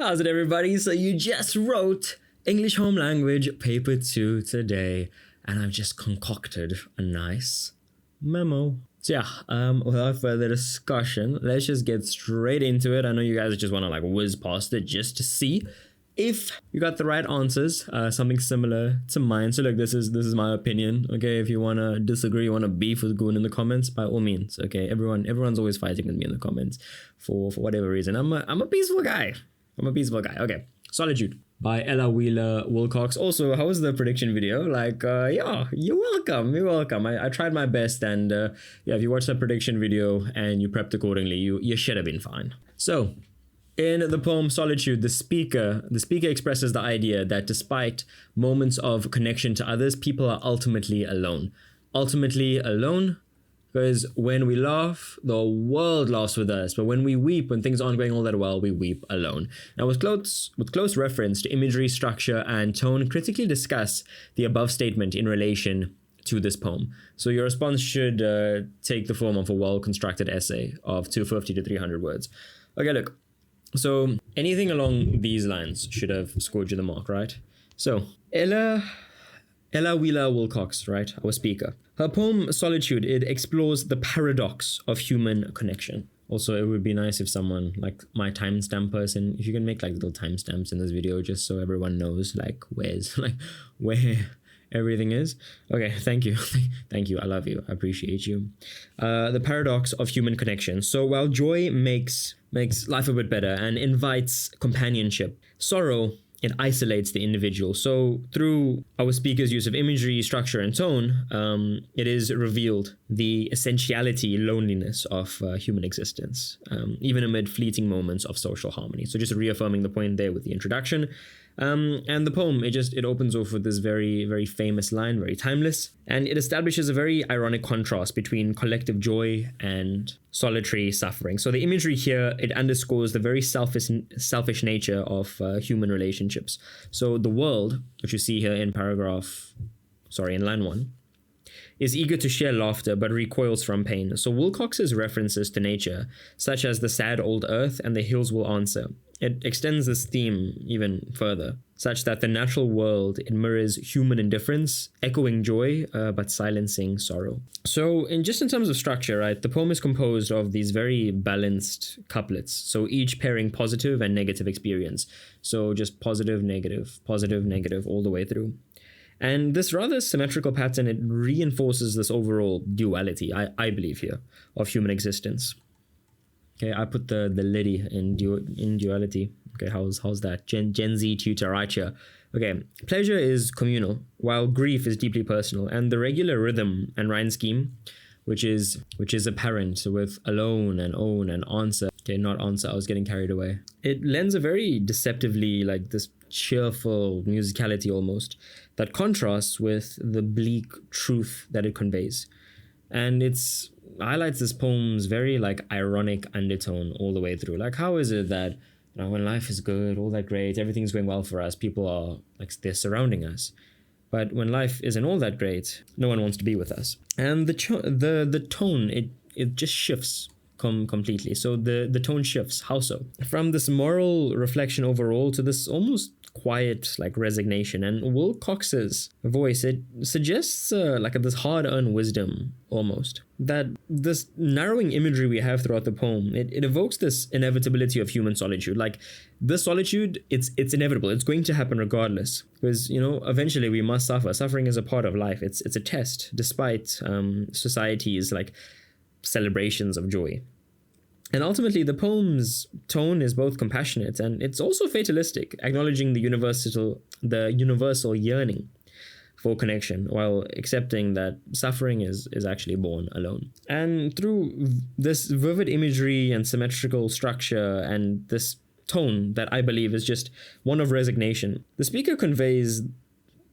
How's it, everybody? So you just wrote English Home Language Paper 2 today, and I've just concocted a nice memo. So yeah, without further discussion, let's just get straight into it. I know you guys just want to whiz past it just to see if you got the right answers, something similar to mine. So look, this is my opinion. Okay, if you want to disagree, you want to beef with Goon in the comments, by all means. Okay, everyone's always fighting with me in the comments for whatever reason. I'm a peaceful guy. Okay, Solitude by Ella Wheeler Wilcox. Also, how was the prediction video? Yeah, you're welcome. I tried my best, and yeah, if you watched the prediction video and you prepped accordingly, you should have been fine. So, in the poem Solitude, the speaker expresses the idea that despite moments of connection to others, people are ultimately alone. Because when we laugh, the world laughs with us. But when we weep, when things aren't going all that well, we weep alone. Now, with close reference to imagery, structure, and tone, critically discuss the above statement in relation to this poem. So your response should take the form of a well-constructed essay of 250 to 300 words. Okay, look. So anything along these lines should have scored you the mark, right? So Ella Wheeler Wilcox, right, our speaker. Her poem Solitude, it explores the paradox of human connection. Also, it would be nice if someone, like my timestamp person, if you can make little timestamps in this video just so everyone knows where everything is. Okay, thank you. Thank you. I love you. I appreciate you. The paradox of human connection. So while joy makes life a bit better and invites companionship, sorrow, it isolates the individual. So through our speaker's use of imagery, structure, and tone, it is revealed the essentiality, loneliness of human existence, even amid fleeting moments of social harmony. So just reaffirming the point there with the introduction. And the poem, it opens off with this very, very famous line, very timeless, and it establishes a very ironic contrast between collective joy and solitary suffering. So the imagery here, it underscores the very selfish nature of human relationships. So the world, which you see here in line 1, is eager to share laughter but recoils from pain. So Wilcox's references to nature, such as the sad old earth and the hills will answer, it extends this theme even further, such that the natural world, it mirrors human indifference, echoing joy, but silencing sorrow. So in terms of structure, right, the poem is composed of these very balanced couplets, so each pairing positive and negative experience. So just positive, negative, all the way through. And this rather symmetrical pattern, it reinforces this overall duality, I believe here, of human existence. Okay, I put the liddy in duality. Okay, how's that? Gen Z tutor right here. Okay, pleasure is communal, while grief is deeply personal, and the regular rhythm and rhyme scheme, which is apparent with alone and own and answer. Okay, not answer. I was getting carried away. It lends a very deceptively this cheerful musicality almost that contrasts with the bleak truth that it conveys, and it's highlights this poem's very ironic undertone all the way through. How is it that when life is good, all that great, everything's going well for us, people are they're surrounding us, but when life isn't all that great, no one wants to be with us. And the tone, it just shifts completely. So the tone shifts. How so? From this moral reflection overall to this almost quiet resignation, and Wilcox's voice, it suggests this hard-earned wisdom almost, that this narrowing imagery we have throughout the poem, it evokes this inevitability of human solitude. This solitude, it's inevitable, it's going to happen regardless, because eventually we must suffer. Suffering is a part of life. It's a test, despite society's celebrations of joy. And ultimately, the poem's tone is both compassionate and it's also fatalistic, acknowledging the universal yearning for connection, while accepting that suffering is actually born alone. And through this vivid imagery and symmetrical structure and this tone that I believe is just one of resignation, the speaker conveys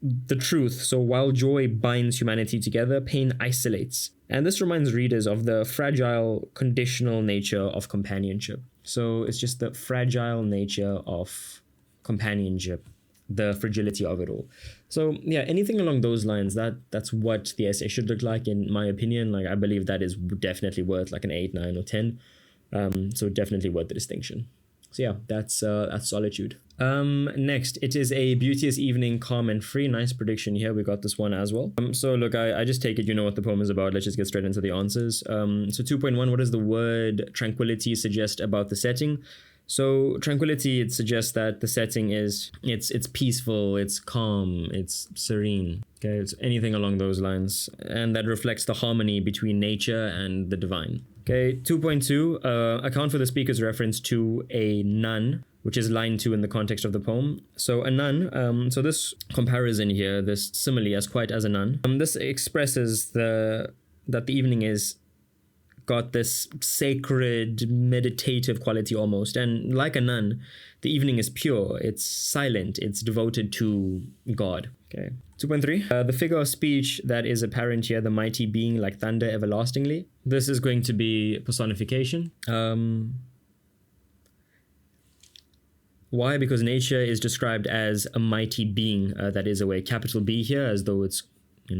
the truth. So while joy binds humanity together, pain isolates. And this reminds readers of the fragile, conditional nature of companionship. So it's just the fragile nature of companionship, the fragility of it all. So yeah, anything along those lines, that's what the essay should look like, in my opinion. I believe that is definitely worth an 8, 9, or 10. So definitely worth the distinction. So yeah, that's Solitude. Next, it is a Beauteous Evening, calm and free. Nice prediction here. We got this one as well. So look, I just take it you know what the poem is about. Let's just get straight into the answers. So 2.1, what does the word tranquility suggest about the setting? So tranquility, it suggests that the setting is it's peaceful, it's calm, it's serene. Okay, it's anything along those lines, and that reflects the harmony between nature and the divine. Okay, 2.2, account for the speaker's reference to a nun, which is line 2 in the context of the poem. So a nun, so this comparison here, this simile as quiet as a nun, this expresses that the evening is got this sacred meditative quality almost, and like a nun, the evening is pure, it's silent, it's devoted to God. Okay. 2.3, the figure of speech that is apparent here, the mighty being like thunder everlastingly, this is going to be personification. Why? Because nature is described as a mighty being, that is a capital B here, as though it's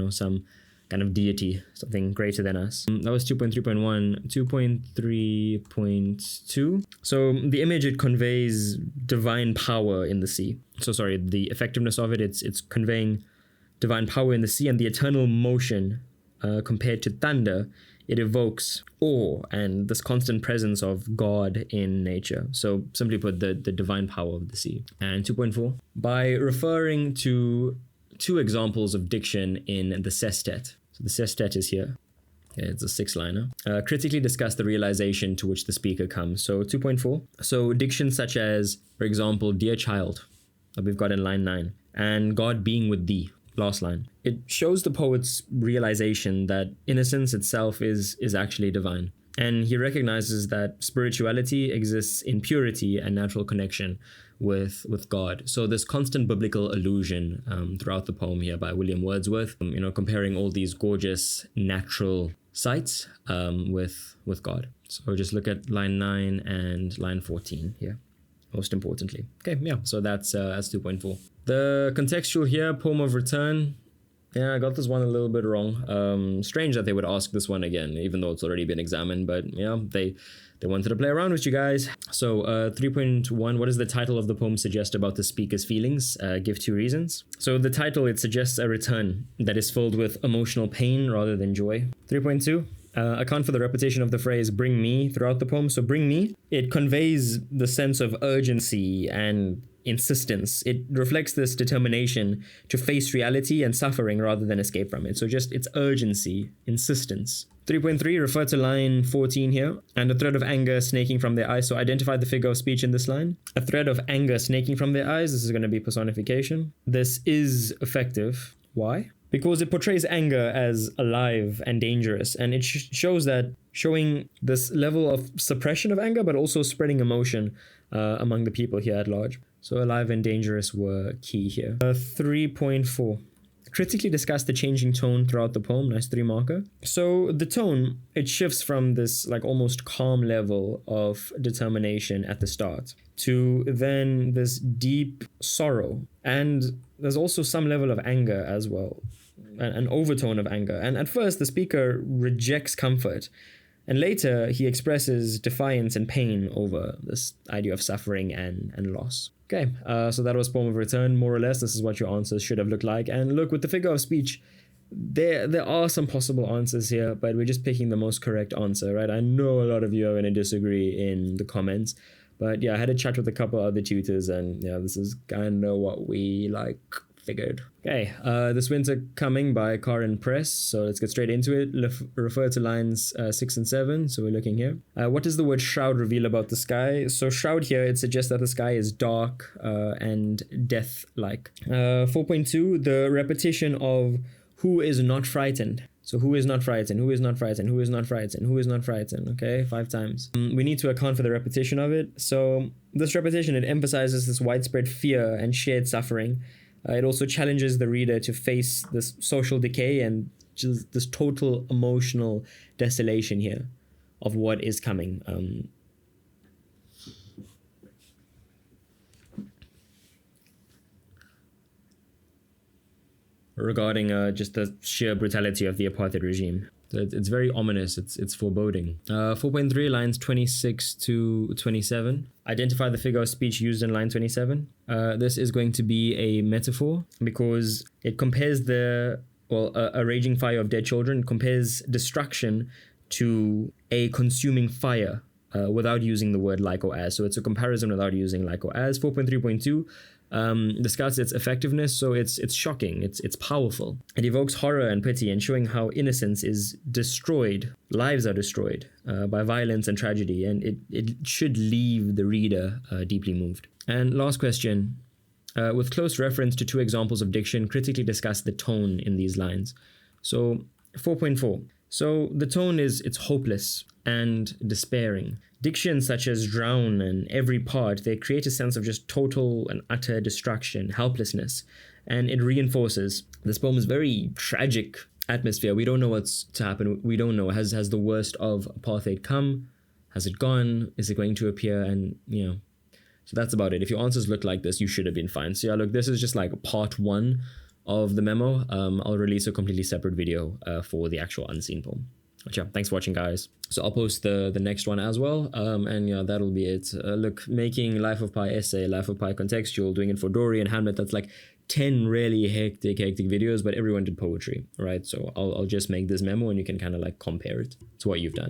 some kind of deity, something greater than us. That was 2.3.1. 2.3.2. So the image, it conveys divine power in the sea. So sorry, the effectiveness of it, it's conveying divine power in the sea, and the eternal motion compared to thunder, it evokes awe and this constant presence of God in nature. So simply put, the divine power of the sea. And 2.4, by referring to 2 examples of diction in the sestet. So the sestet is here. Okay, it's a 6-liner. Critically discuss the realization to which the speaker comes. So 2.4. So diction such as, for example, dear child, that we've got in line 9, and God being with thee, last line. It shows the poet's realization that innocence itself is actually divine. And he recognizes that spirituality exists in purity and natural connection with God. So this constant biblical allusion throughout the poem here by William Wordsworth, comparing all these gorgeous natural sights with God. So just look at line 9 and line 14 here, most importantly. Okay, yeah, so that's 2.4. The contextual here, poem of return. Yeah, I got this one a little bit wrong. Strange that they would ask this one again, even though it's already been examined, but yeah, they wanted to play around with you guys. So 3.1, what does the title of the poem suggest about the speaker's feelings? Give 2 reasons. So the title, it suggests a return that is filled with emotional pain rather than joy. 3.2, account for the repetition of the phrase bring me throughout the poem. So bring me, it conveys the sense of urgency and insistence. It reflects this determination to face reality and suffering rather than escape from it. So just its urgency, insistence. 3.3, refer to line 14 here. And a thread of anger snaking from their eyes. So identify the figure of speech in this line. A thread of anger snaking from their eyes. This is going to be personification. This is effective. Why? Because it portrays anger as alive and dangerous, and it shows that showing this level of suppression of anger, but also spreading emotion among the people here at large. So alive and dangerous were key here. 3.4. Critically discuss the changing tone throughout the poem. Nice 3 marker. So the tone, it shifts from this like almost calm level of determination at the start to then this deep sorrow. And there's also some level of anger as well, an overtone of anger. And at first, the speaker rejects comfort. And later, he expresses defiance and pain over this idea of suffering and loss. Okay, so that was poem of return. More or less, this is what your answers should have looked like. And look, with the figure of speech, there are some possible answers here, but we're just picking the most correct answer, right? I know a lot of you are going to disagree in the comments. But yeah, I had a chat with a couple other tutors, and yeah, this is kind of what we figured. Okay, This Winter Coming by Car and Press. So let's get straight into it. Refer to lines 6 and 7. So we're looking here. What does the word shroud reveal about the sky? So shroud here, it suggests that the sky is dark and death-like. 4.2, the repetition of who is not frightened. So who is not frightened? Who is not frightened? Who is not frightened? Who is not frightened? Okay, 5 times. We need to account for the repetition of it. So this repetition, it emphasizes this widespread fear and shared suffering. It also challenges the reader to face this social decay and just this total emotional desolation here of what is coming. Regarding just the sheer brutality of the apartheid regime. So it's very ominous. It's foreboding. 4.3 lines 26 to 27. Identify the figure of speech used in line 27. This is going to be a metaphor because it compares a raging fire of dead children compares destruction to a consuming fire without using the word like or as. So it's a comparison without using like or as. 4.3.2 discuss its effectiveness. So it's shocking, it's powerful. It evokes horror and pity and showing how innocence is destroyed, lives are destroyed by violence and tragedy, and it should leave the reader deeply moved. And last question, with close reference to two examples of diction, critically discuss the tone in these lines. So 4.4. So the tone it's hopeless and despairing. Dictions such as drown and every part, they create a sense of just total and utter destruction, helplessness, and it reinforces. This poem is very tragic atmosphere. We don't know what's to happen. We don't know. Has the worst of apartheid come? Has it gone? Is it going to appear? And, so that's about it. If your answers look like this, you should have been fine. So yeah, look, this is just like part 1 of the memo. I'll release a completely separate video for the actual unseen poem. But yeah, thanks for watching, guys. So I'll post the next one as well. And yeah, that'll be it. Look, making Life of Pi essay, Life of Pi contextual, doing it for Dory and Hamlet, that's like 10 really hectic videos, but everyone did poetry, right? So I'll just make this memo and you can kind of like compare it to what you've done.